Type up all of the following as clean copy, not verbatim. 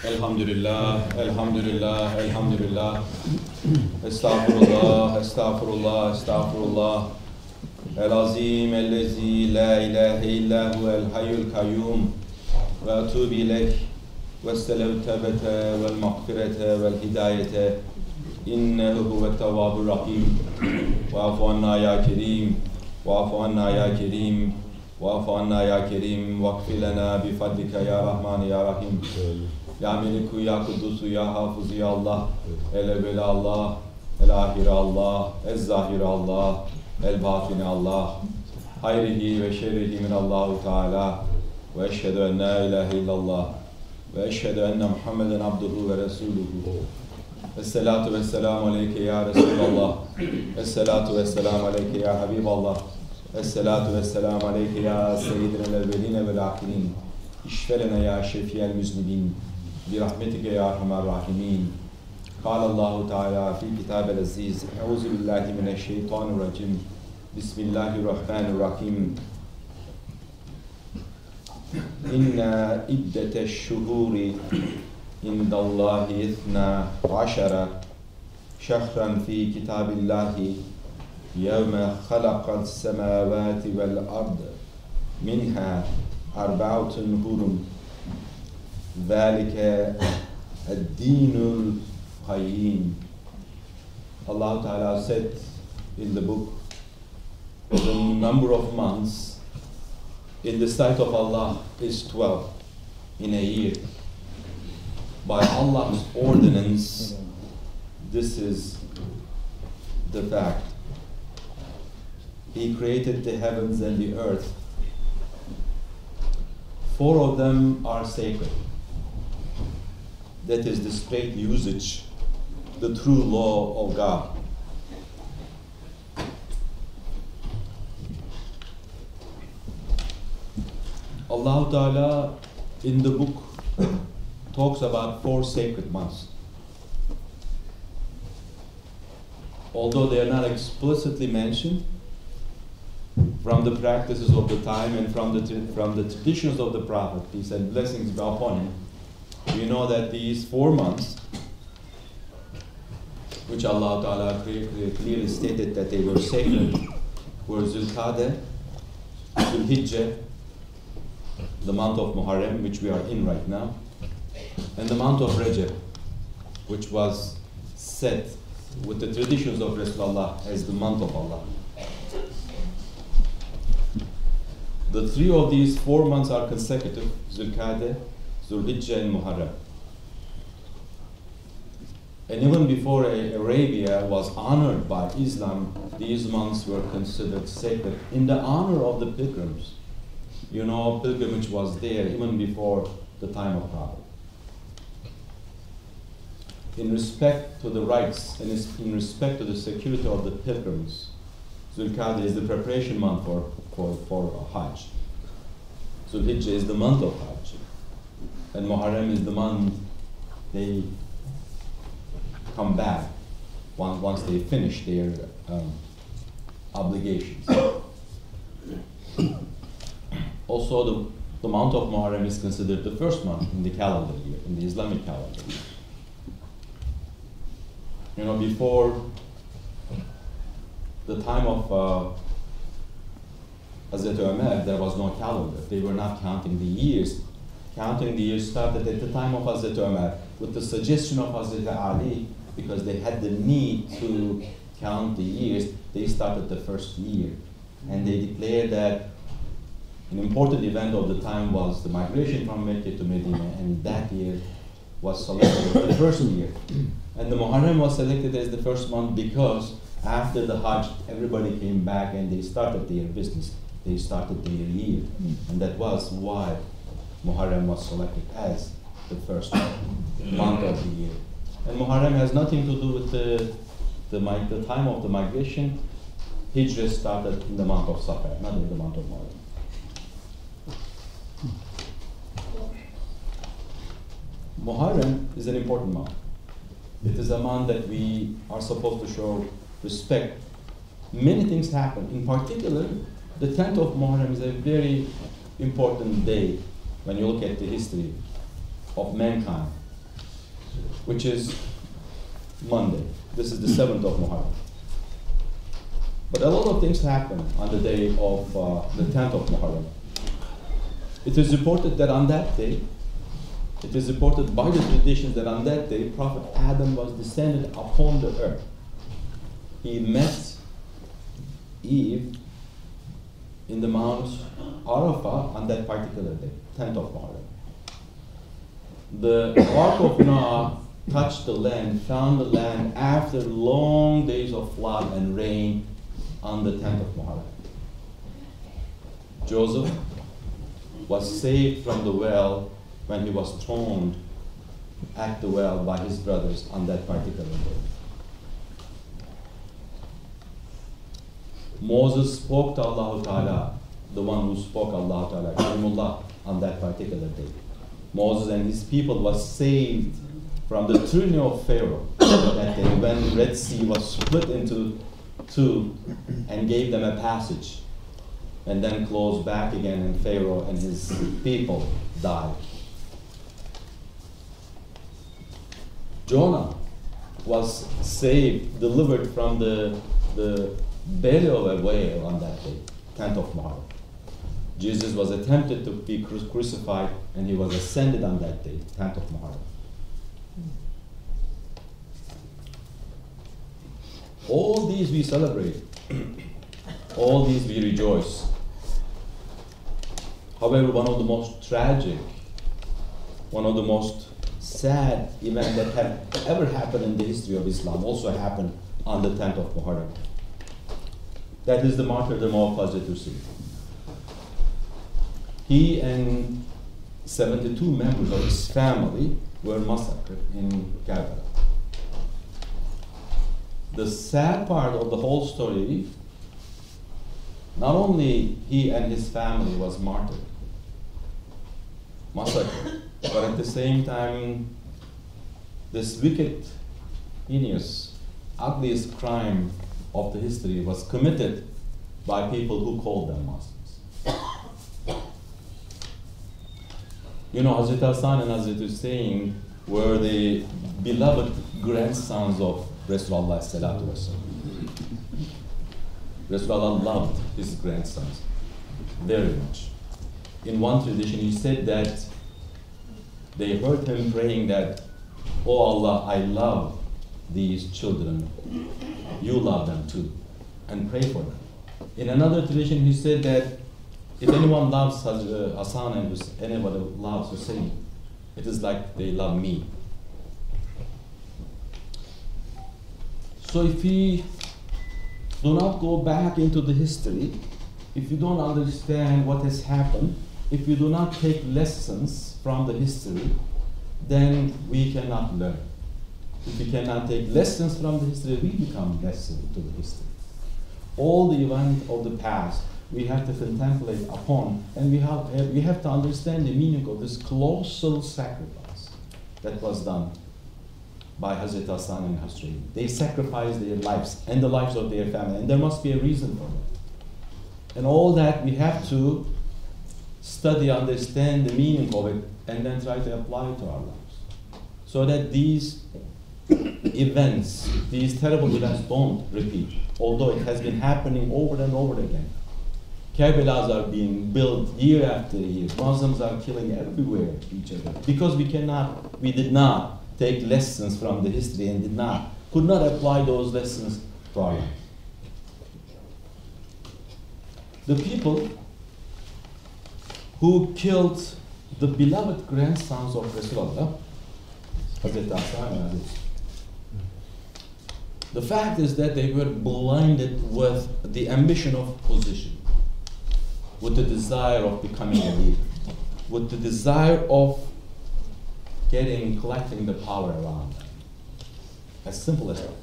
Elhamdülillah, elhamdülillah, elhamdülillah. Estağfurullah, estağfurullah, estağfurullah. El-azim, ellezi, la ilahe illahu, el-hayyul kayyum. Ve etûbü ileyh. Ve estelev tebete, vel mağfirete, vel hidayete. İnnehu huvet-tevvâbur rahim. Ve afu anna ya kerim. Ve afu anna ya kerim. Va'fu anna ya kerim, vakfir lena bifadlika ya rahman ya rahim. Ya meliku ya kudusu ya hafızı ya Allah. El-evveli Allah, el-ahiri Allah, el-zahiri Allah, el-batini Allah. Hayrihi ve şerrihi minallahu teala. Ve eşhedü en la ilahe illallah. Ve eşhedü enne Muhammeden abduhu ve resuluhu. Esselatu vesselamu aleyke ya Resulallah. Esselatu vesselamu aleyke ya Habiballah. Esselatu vesselamu aleyke ya seyyidinel evveline vel ahirin. İşfelene ya şefiyel müznibin. Birahmetike ya erhamer rahimin. Kâlallahu Teala fi kitabel aziz. Euzu billahi mineşşeytanirracim. Bismillahirrahmanirrahim. İnna iddeteşşuhuri indallahi ithna aşara şehran fi kitabillahi يَوْمَ خَلَقَ السَّمَاوَاتِ وَالْأَرْضِ مِنْهَا أَرْبَعَةٌ هُرُمٌ ذَلِكَ الدِّينُ الْقَيِّيمُ. Allah Ta'ala said in the book, the number of months in the sight of Allah is 12 in a year. By Allah's ordinance, this is the fact. He created the heavens and the earth. 4 of them are sacred. That is the straight usage, the true law of God. Allah Ta'ala in the book talks about 4 sacred months. Although they are not explicitly mentioned, from the practices of the time and from the traditions of the Prophet, peace and blessings be upon him, we know that these 4 months, which Allah Ta'ala clearly stated that they were sacred, were Zulqa'dah, Zulhijjah, the month of Muharram, which we are in right now, and the month of Rajab, which was set with the traditions of Rasulullah as the month of Allah. The 3 of these 4 months are consecutive: Zulqa'dah, Zulhijjah, and Muharram. And even before Arabia was honored by Islam, these months were considered sacred in the honor of the pilgrims. You know, pilgrimage was there even before the time of Prophet. In respect to the rights and in respect to the security of the pilgrims, Zulqa'dah is the preparation month for Hajj. Zulhijjah is the month of Hajj. And Muharram is the month they come back once they finish their obligations. Also, the month of Muharram is considered the first month in the calendar year, in the Islamic calendar. You know, before the time of Hazrat Umar, there was no calendar. They were not counting the years. Counting the years started at the time of Hazrat Umar with the suggestion of Hazrat Ali, because they had the need to count the years. They started the first year. And they declared that an important event of the time was the migration from Mecca to Medina, and that year was selected as the first year. And the Muharram was selected as the first month because after the Hajj, everybody came back and they started their business. They started their year. And that was why Muharram was selected as the first month of the year. And Muharram has nothing to do with the time of the migration. Hijrah started in the month of Safar, not in the month of Muharram. Muharram is an important month. It is a month that we are supposed to show respect. Many things happen. In particular, the 10th of Muharram is a very important day when you look at the history of mankind. which is Monday. This is the 7th of Muharram. But a lot of things happen on the day of the 10th of Muharram. It is reported that on that day, it is reported by the traditions that on that day, Prophet Adam was descended upon the earth. He met Eve in the Mount Arafah on that particular day, 10th of Muharram. The Ark of Noah touched the land, found the land after long days of flood and rain on the 10th of Muharram. Joseph was saved from the well when he was thrown at the well by his brothers on that particular day. Moses spoke to Allah Ta'ala, the one who spoke Allah Ta'ala, Kalimullah, on that particular day. Moses and his people was saved from the tyranny of Pharaoh that day when the Red Sea was split into two and gave them a passage and then closed back again, and Pharaoh and his people died. Jonah was saved, delivered from the belly of a whale on that day, 10th of Muharram. Jesus was attempted to be crucified and he was ascended on that day, 10th of Muharram. All these we celebrate. All these we rejoice. However, one of the most tragic, one of the most sad events that have ever happened in the history of Islam also happened on the 10th of Muharram. That is the martyrdom of Hazrat Hussein. He and 72 members of his family were massacred in Karbala. The sad part of the whole story, not only he and his family was massacred, but at the same time, this wicked, heinous, ugliest crime of the history was committed by people who called them Muslims. You know, Hazrat Hassan and Hazrat Hussein were the beloved grandsons of Rasulullah sallallahu alaihi wasallam. Rasulullah loved his grandsons very much. In one tradition, he said that they heard him praying that, "Oh Allah, I love these children. You love them too, and pray for them." In another tradition, he said that if anyone loves Hassan and anybody loves Hussein, it is like they love me. So if we do not go back into the history, if you don't understand what has happened, if you do not take lessons from the history, then we cannot learn. If we cannot take lessons from the history, we become lessons to the history. All the events of the past, we have to contemplate upon, and we have to understand the meaning of this colossal sacrifice that was done by Hazrat Hassan and Hussein. They sacrificed their lives and the lives of their family, and there must be a reason for it. And all that we have to study, understand the meaning of it, and then try to apply it to our lives. So that these events, these terrible events don't repeat, although it has been happening over and over again. Kerbelas are being built year after year. Muslims are killing everywhere each other because we did not take lessons from the history and could not apply those lessons to our life. The people who killed the beloved grandsons of Rasulullah, Hazrat Hassan and Hazrat, the fact is that they were blinded with the ambition of position, with the desire of becoming a leader, with the desire of collecting the power around them. As simple as that.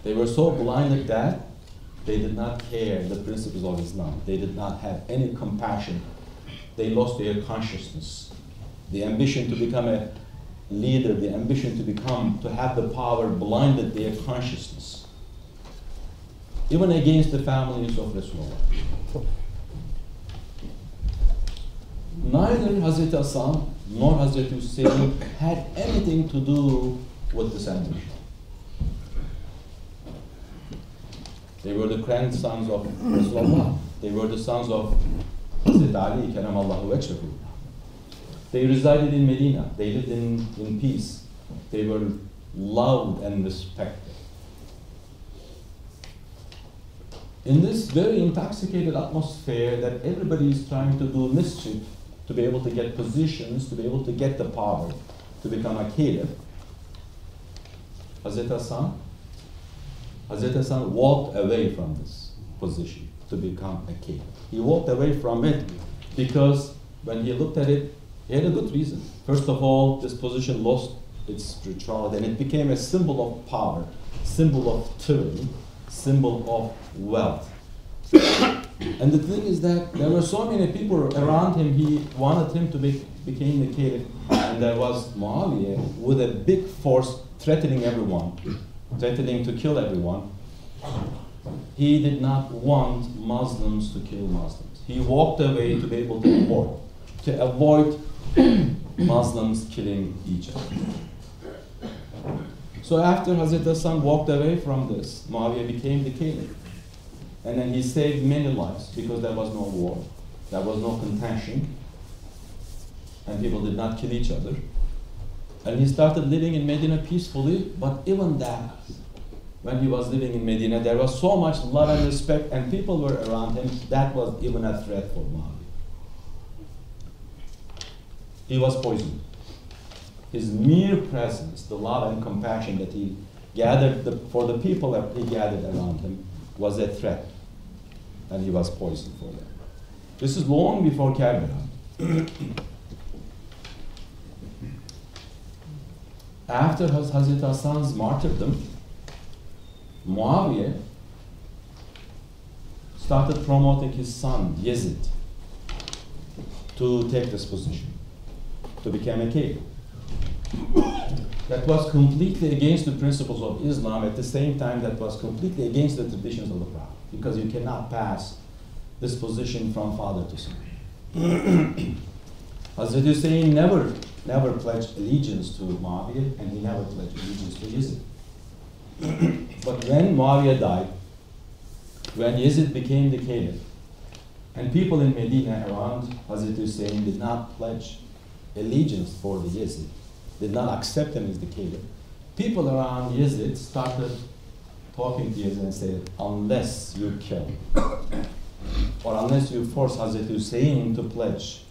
They were so blinded that they did not care the principles of Islam. They did not have any compassion. They lost their consciousness. The ambition to become a leader, the ambition to have the power blinded their consciousness. Even against the families of Rasulullah. Neither Hazrat Hassan nor Hazrat Hussein had anything to do with this ambition. They were the grandsons of Rasulullah. They were the sons of Hazrat Ali, karamallahu wajhahu. They resided in Medina. They lived in peace. They were loved and respected. In this very intoxicated atmosphere that everybody is trying to do mischief, to be able to get positions, to be able to get the power, to become a caliph, Hazrat Hassan walked away from this position to become a caliph. He walked away from it because when he looked at it, he had a good reason. First of all, this position lost its spirituality and it became a symbol of power, symbol of tyranny, symbol of wealth. And the thing is that there were so many people around him, he wanted him to become the caliph. And there was Muawiyah with a big force threatening everyone, threatening to kill everyone. He did not want Muslims to kill Muslims. He walked away to be able to avoid Muslims killing each other. So after Hazrat Hassan walked away from this, Muawiyah became the caliph. And then he saved many lives because there was no war, there was no contention, and people did not kill each other. And he started living in Medina peacefully, but even that, when he was living in Medina, there was so much love and respect, and people were around him, that was even a threat for Muawiyah. He was poisoned. His mere presence, the love and compassion that he gathered for the people that he gathered around him, was a threat. And he was poisoned for that. This is long before Karbala. After Hazrat Hassan's martyrdom, Muawiyah started promoting his son, Yazid, to take this position, to become a caliph. That was completely against the principles of Islam, at the same time that was completely against the traditions of the Prophet, because you cannot pass this position from father to son. Hazrat Hussein never pledged allegiance to Muawiyah, and he never pledged allegiance to Yazid. But when Muawiyah died, when Yazid became the caliph, and people in Medina around Hazrat Hussein did not pledge allegiance for the Yazid, did not accept him as the caliph, people around Yazid started talking to Yazid and said, unless you kill, or unless you force Hazrat Hussein to pledge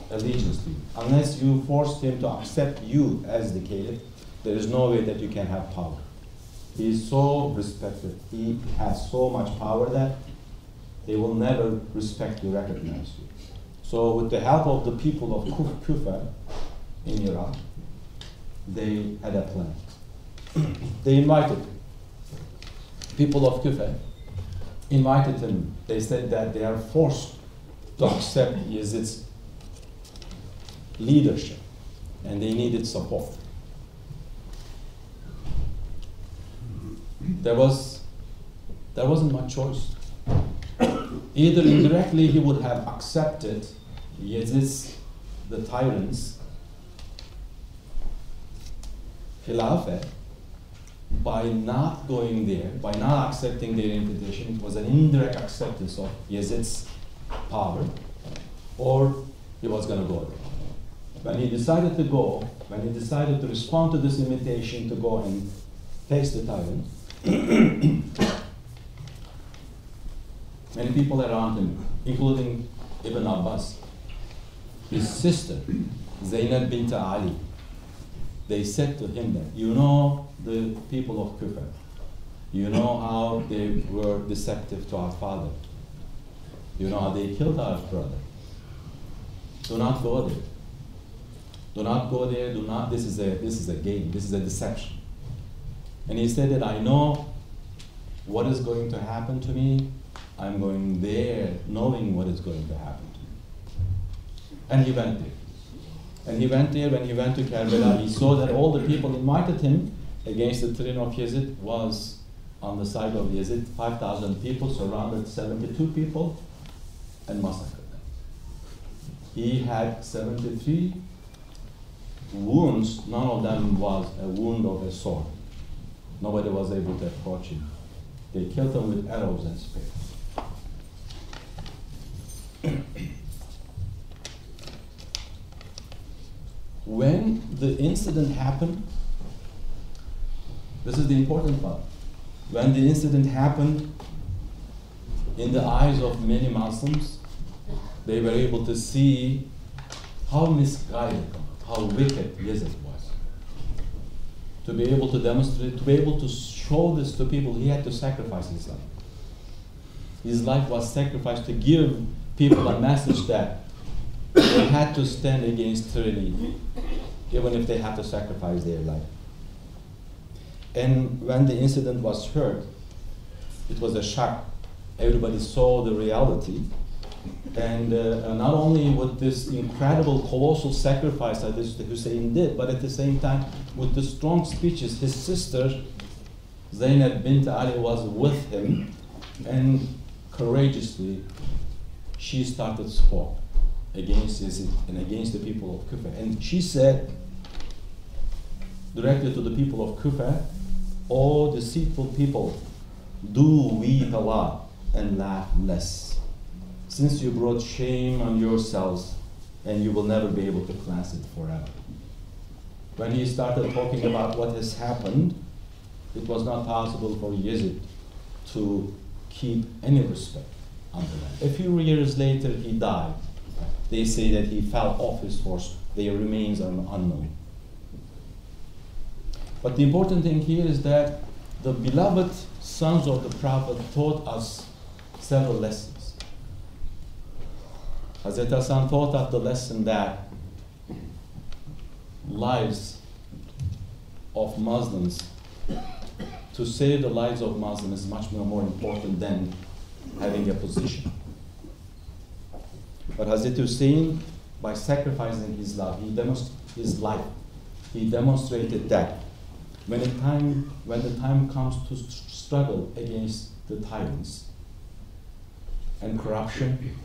allegiance to you, unless you force him to accept you as the caliph, there is no way that you can have power. He is so respected, he has so much power that they will never respect you, recognize you. So with the help of the people of Kufa in Iraq, they had a plan. They invited people of Kufa, invited him. They said that they are forced to accept Yazid's leadership, and they needed support. There wasn't much choice. Either indirectly he would have accepted Yazid's, the tyrant's Khilafah, by not going there, by not accepting their invitation. It was an indirect acceptance of Yazid's power, or he was going to go there. When he decided to go, when he decided to respond to this invitation to go and face the tyrant, many people around him, including Ibn Abbas, his sister, Zainab bint Ali, they said to him that, you know the people of Kufa, you know how they were deceptive to our father, you know how they killed our brother. Do not go there. Do not go there. Do not. This is a game. This is a deception. And he said that I know what is going to happen to me. I'm going there knowing what is going to happen to me. And he went there. And he went there. When he went to Karbala, he saw that all the people invited him against the tyranny of Yazid was on the side of Yazid. 5,000 people surrounded 72 people and massacred them. He had 73 wounds, none of them was a wound of a sword. Nobody was able to approach him. They killed him with arrows and spears. When the incident happened, this is the important part. When the incident happened, in the eyes of many Muslims, they were able to see how misguided, how wicked Yazid was. To be able to demonstrate, to be able to show this to people, he had to sacrifice his life. His life was sacrificed to give people a message that they had to stand against tyranny, even if they had to sacrifice their life. And when the incident was heard, it was a shock. Everybody saw the reality. And not only with this incredible, colossal sacrifice that Hussein did, but at the same time, with the strong speeches, his sister, Zainab bint Ali, was with him, and courageously, she started spoke against Yazid and against the people of Kufa. And she said directly to the people of Kufa, "O deceitful people, do weep a lot and laugh less, since you brought shame on yourselves and you will never be able to cleanse it forever." When he started talking about what has happened, it was not possible for Yazid to keep any respect under that. A few years later, he died. They say that he fell off his horse. Their remains are unknown. But the important thing here is that the beloved sons of the Prophet taught us several lessons. Hazrat Hassan taught us the lesson that lives of Muslims, to save the lives of Muslims is much more important than having a position. But Hazrat Hussein, by sacrificing his life, he demonstrated that when the time comes to struggle against the tyrants and corruption,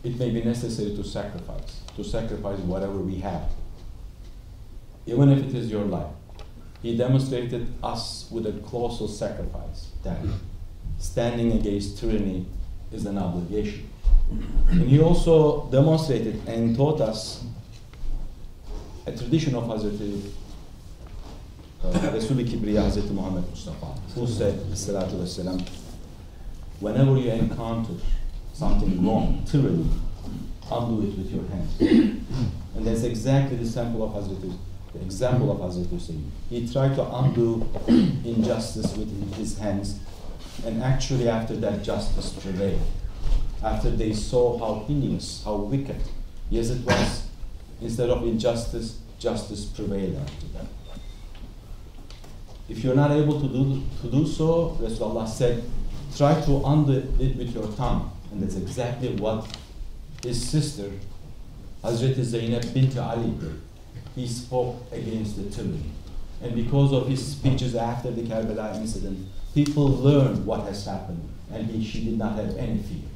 it may be necessary to sacrifice whatever we have, even if it is your life. He demonstrated us with a colossal sacrifice that standing against tyranny is an obligation. And he also demonstrated and taught us a tradition of Hazrat Rasul-i Kibriya, Hazrat Muhammad Mustafa, who said, salatu wassalam, whenever you encounter something wrong, tyranny, undo it with your hands. And that's exactly the example of Hazrat Hussein. He tried to undo injustice with his hands, and actually after that justice prevailed. After they saw how heinous, how wicked Yazid was, instead of injustice, justice prevailed after that. If you're not able to do so, Rasulullah said, try to undo it with your tongue. And that's exactly what his sister, Hazrat Zainab bint Ali, did. He spoke against the tyranny. And because of his speeches after the Karbala incident, people learned what has happened, and she did not have any fear.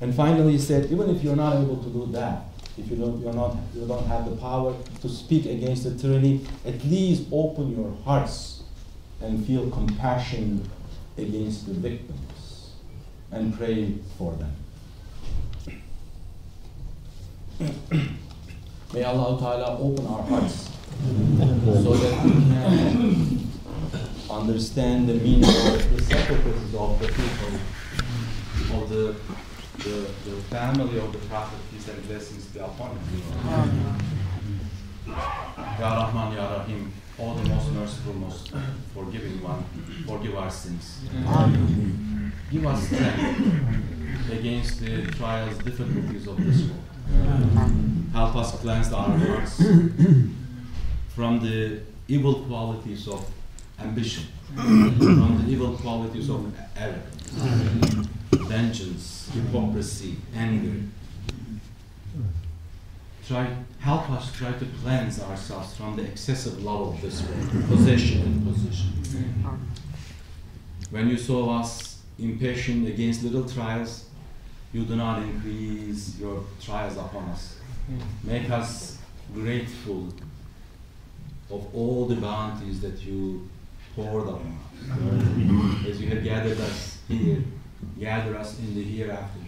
And finally he said, even if you're not able to do that, if you don't have the power to speak against the tyranny, at least open your hearts and feel compassion against the victims and pray for them. May Allah Ta'ala open our hearts so that we can understand the meaning of the sacrifices of the people, of the family of the Prophet, peace and blessings be upon him. Ya Rahman, Ya Rahim, all the most merciful, most forgiving one, forgive our sins. Give us strength against the trials, difficulties of this world. Help us cleanse our hearts from the evil qualities of ambition, from the evil qualities of arrogance, vengeance, hypocrisy, anger. Help us try to cleanse ourselves from the excessive love of this world, possession and position. When you saw us impatient against little trials, you do not increase your trials upon us. Make us grateful of all the bounties that you poured on us. As you have gathered us here, gather us in the hereafter,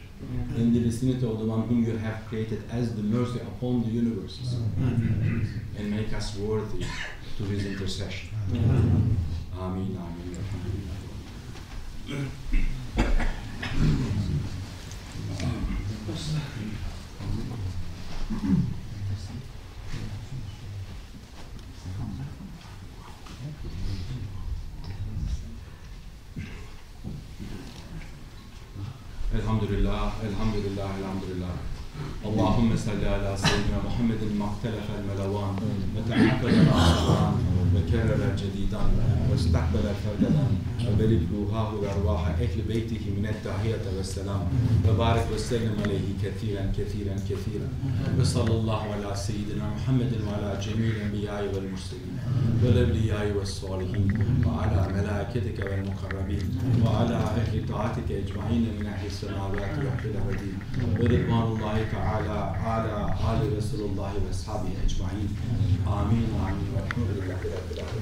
in the vicinity of the one whom you have created as the mercy upon the universes, and make us worthy to his intercession. Ameen, ameen, Elhamdülillah, elhamdülillah, elhamdülillah. Allahümme salli ala seyyidina Muhammedin maktelefel melavan ve tehakkadel aslan ve kerrel cedidan ve istakbelel ferdadan ve belid ruhahu ve arvaha ehli beytihi minet tahiyyete ve selam ve barik ve sellem aleyhi kethiren kethiren kethiren ve sallallahu ala seyyidina Muhammedin ve ala cemil enbiyayı vel murselin ve levliyayı ve salihin ve ala melâketike vel mukarrabin ve ala ehli taatike ecmaîne min ehli semâvâti ve ehli ebedîn ve rıdvanullahi Teala ala ali Resulullah ve ashabihi ecmaîn. Amin. Amin.